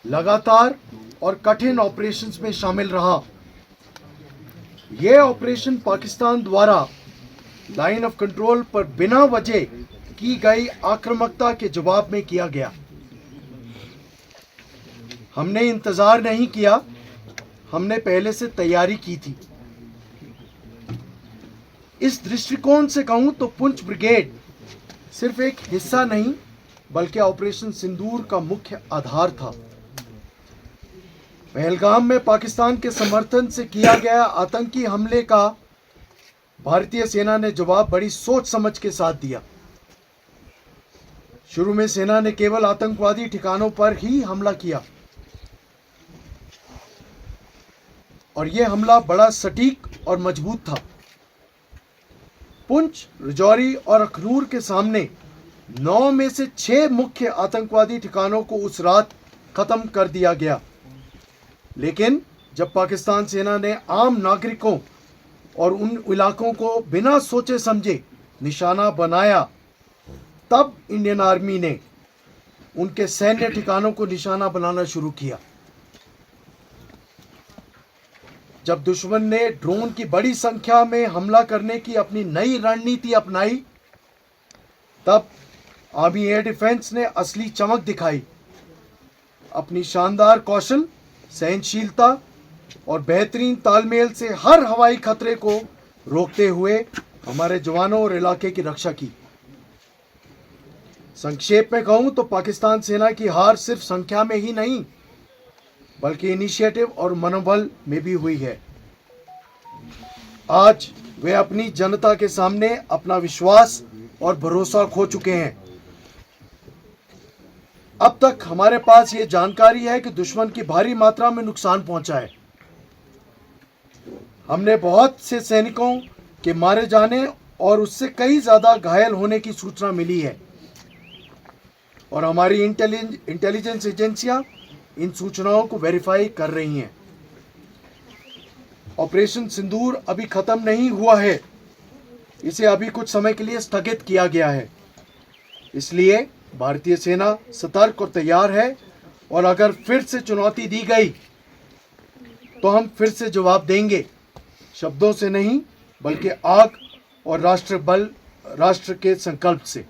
लगातार और कठिन ऑपरेशंस में शामिल रहा। यह ऑपरेशन पाकिस्तान द्वारा लाइन ऑफ कंट्रोल पर बिना वजह की गई आक्रामकता के जवाब में किया गया। हमने इंतजार नहीं किया, हमने पहले से तैयारी की थी। इस दृष्टिकोण से कहूं तो पुंछ ब्रिगेड सिर्फ एक हिस्सा नहीं बल्कि ऑपरेशन सिंदूर का मुख्य आधार था। पहलगाम में पाकिस्तान के समर्थन से किया गया आतंकी हमले का भारतीय सेना ने जवाब बड़ी सोच समझ के साथ दिया। शुरू में सेना ने केवल आतंकवादी ठिकानों पर ही हमला किया और यह हमला बड़ा सटीक और मजबूत था। पुंछ, राजौरी और अखनूर के सामने 9 में से 6 मुख्य आतंकवादी ठिकानों को उस रात खत्म कर दिया गया। लेकिन जब पाकिस्तान सेना ने आम नागरिकों और उन इलाकों को बिना सोचे समझे निशाना बनाया, तब इंडियन आर्मी ने उनके सैन्य ठिकानों को निशाना बनाना शुरू किया। जब दुश्मन ने ड्रोन की बड़ी संख्या में हमला करने की अपनी नई रणनीति अपनाई, तब आर्मी एयर डिफेंस ने असली चमक दिखाई। अपनी शानदार कौशल, सहनशीलता और बेहतरीन तालमेल से हर हवाई खतरे को रोकते हुए हमारे जवानों और इलाके की रक्षा की। संक्षेप में कहूं तो पाकिस्तान सेना की हार सिर्फ संख्या में ही नहीं बल्कि इनिशिएटिव और मनोबल में भी हुई है। आज वे अपनी जनता के सामने अपना विश्वास और भरोसा खो चुके हैं। अब तक हमारे पास ये जानकारी है कि दुश्मन की भारी मात्रा में नुकसान पहुंचा है। हमने बहुत से सैनिकों के मारे जाने और उससे कई ज्यादा घायल होने की सूचना मिली है और हमारी इंटेलिजेंस एजेंसियां इन सूचनाओं को वेरीफाई कर रही हैं। ऑपरेशन सिंदूर अभी खत्म नहीं हुआ है, इसे अभी कुछ समय के लिए स्थगित किया गया है। इसलिए भारतीय सेना सतर्क और तैयार है और अगर फिर से चुनौती दी गई तो हम फिर से जवाब देंगे, शब्दों से नहीं बल्कि आग और राष्ट्र के संकल्प से।